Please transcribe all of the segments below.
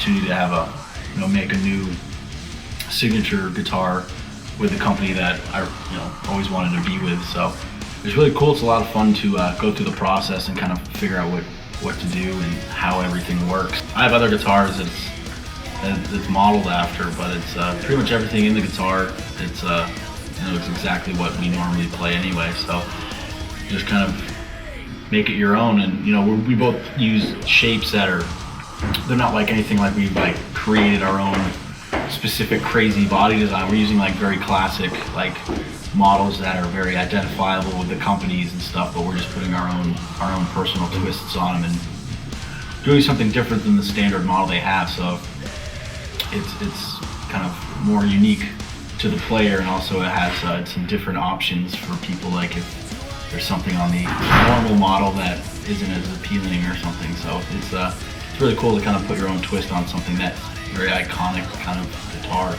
opportunity to have make a new signature guitar with a company that I always wanted to be with. So it's really cool. It's a lot of fun to go through the process and kind of figure out what to do and how everything works. I have other guitars that it's modeled after, but it's pretty much everything in the guitar. It's it's exactly what we normally play anyway. So just kind of make it your own. And we both use shapes they're not like anything like we've created our own specific crazy body design. We're using very classic models that are very identifiable with the companies and stuff, but we're just putting our own personal twists on them and doing something different than the standard model they have. So it's kind of more unique to the player, and also it has some different options for people, like if there's something on the normal model that isn't as appealing or something. So it's really cool to kind of put your own twist on something that's very iconic kind of guitar.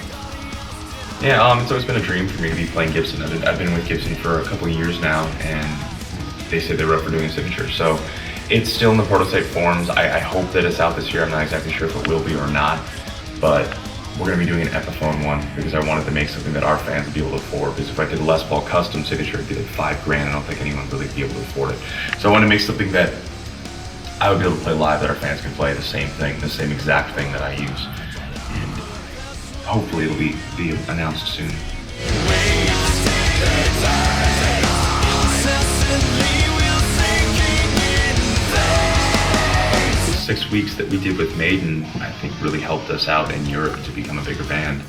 Yeah, it's always been a dream for me to be playing Gibson. I've been with Gibson for a couple of years now, and they said they were up for doing a signature. So it's still in the prototype forms. I hope that it's out this year. I'm not exactly sure if it will be or not, but we're going to be doing an Epiphone one because I wanted to make something that our fans would be able to afford. Because if I did a Les Paul custom signature, it'd be like $5,000. I don't think anyone would really be able to afford it. So I want to make something that I would be able to play live, that our fans can play the same thing, the same exact thing that I use. And hopefully it'll be announced soon. 6 weeks that we did with Maiden, I think really helped us out in Europe to become a bigger band.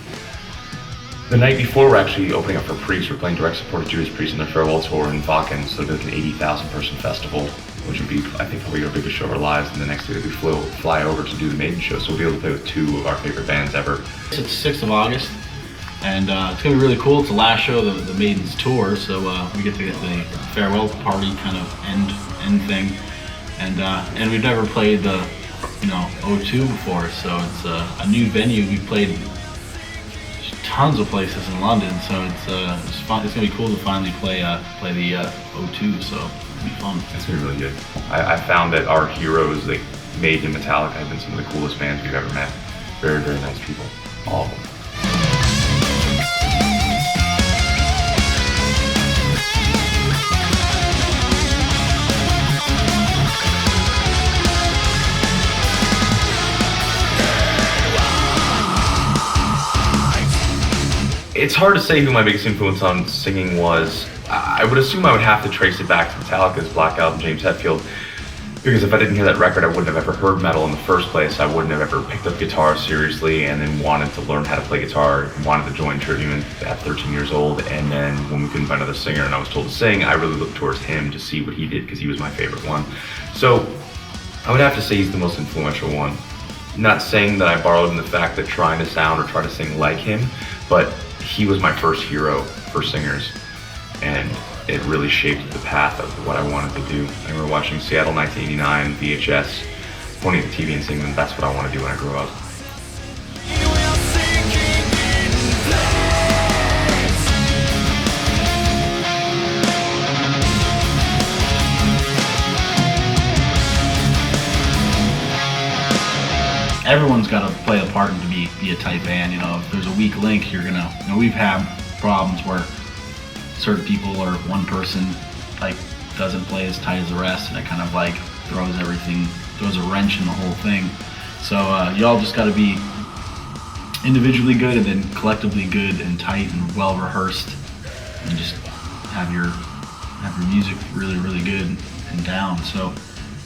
The night before, we're actually opening up for Priest. We're playing direct support to Judas Priest on their farewell tour in Wacken, so it'll be like an 80,000 person festival, which would be, I think, probably our biggest show of our lives. And the next day we fly over to do the Maiden show, so we'll be able to play with 2 of our favorite bands ever. It's the 6th of August, and it's going to be really cool. It's the last show of the Maiden's tour, so we get to get the farewell party kind of end thing. And we've never played the O2 before, so it's a new venue. We've played tons of places in London, so it's fun. It's gonna be cool to finally play the O2, so it'll be fun. It's gonna be really good. I found that our heroes, like Maiden and Metallica, have been some of the coolest bands we've ever met. Very, very nice people, all of them. It's hard to say who my biggest influence on singing was. I would assume I would have to trace it back to Metallica's Black Album, James Hetfield, because if I didn't hear that record, I wouldn't have ever heard metal in the first place. I wouldn't have ever picked up guitar seriously and then wanted to learn how to play guitar, wanted to join Trivium at 13 years old, and then when we couldn't find another singer and I was told to sing, I really looked towards him to see what he did because he was my favorite one. So I would have to say he's the most influential one. Not saying that I borrowed in the fact that trying to sound or try to sing like him, but he was my first hero for singers, and it really shaped the path of what I wanted to do. I remember watching Seattle 1989 VHS, pointing at the TV and saying, that's what I want to do when I grow up. Everyone's got to play a part and to be a tight band. If there's a weak link, you're gonna. We've had problems where certain people or one person doesn't play as tight as the rest, and it kind of throws a wrench in the whole thing. So y'all just got to be individually good and then collectively good and tight and well rehearsed, and just have your music really, really good and down. So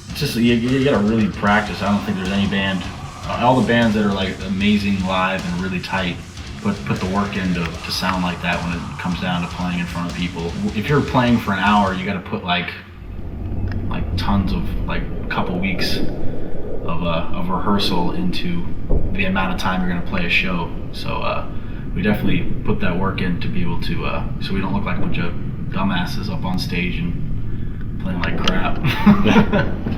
it's just you got to really practice. I don't think there's any band. All the bands that are amazing live and really tight put the work in to sound like that when it comes down to playing in front of people. If you're playing for an hour, you got to put tons of a couple weeks of rehearsal into the amount of time you're going to play a show. So we definitely put that work in to be able to so we don't look like a bunch of dumbasses up on stage and playing like crap.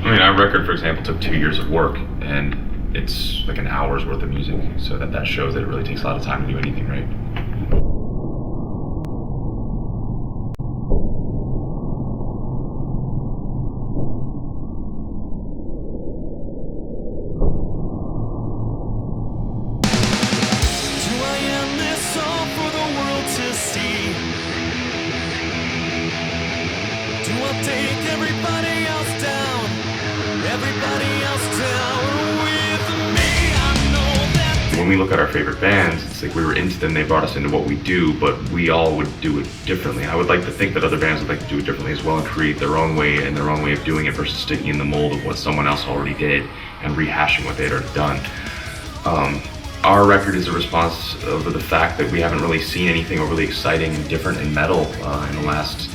Our record, for example, took 2 years of work, and it's like an hour's worth of music, so that shows that it really takes a lot of time to do anything right. take everybody else down. Everybody else down with me. I know that. When we look at our favorite bands, it's like we were into them, they brought us into what we do, but we all would do it differently. I would like to think that other bands would like to do it differently as well and create their own way and their own way of doing it versus sticking in the mold of what someone else already did and rehashing what they had already done. Our record is a response of the fact that we haven't really seen anything overly exciting and different in metal in the last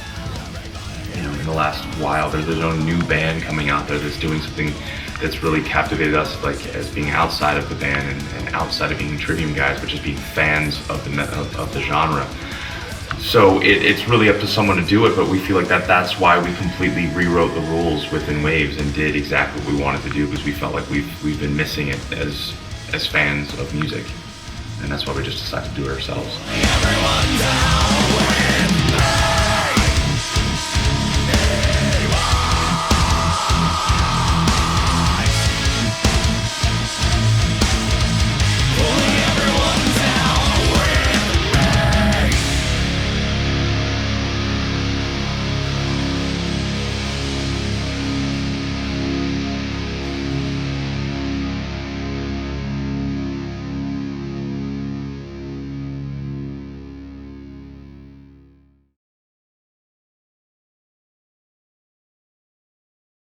while. There's no new band coming out there that's doing something that's really captivated us, like as being outside of the band and outside of being Trivium guys, but just being fans of the genre. So it's really up to someone to do it, but we feel like that's why we completely rewrote the rules within Waves and did exactly what we wanted to do, because we felt like we've been missing it as fans of music, and that's why we just decided to do it ourselves. Everyone down.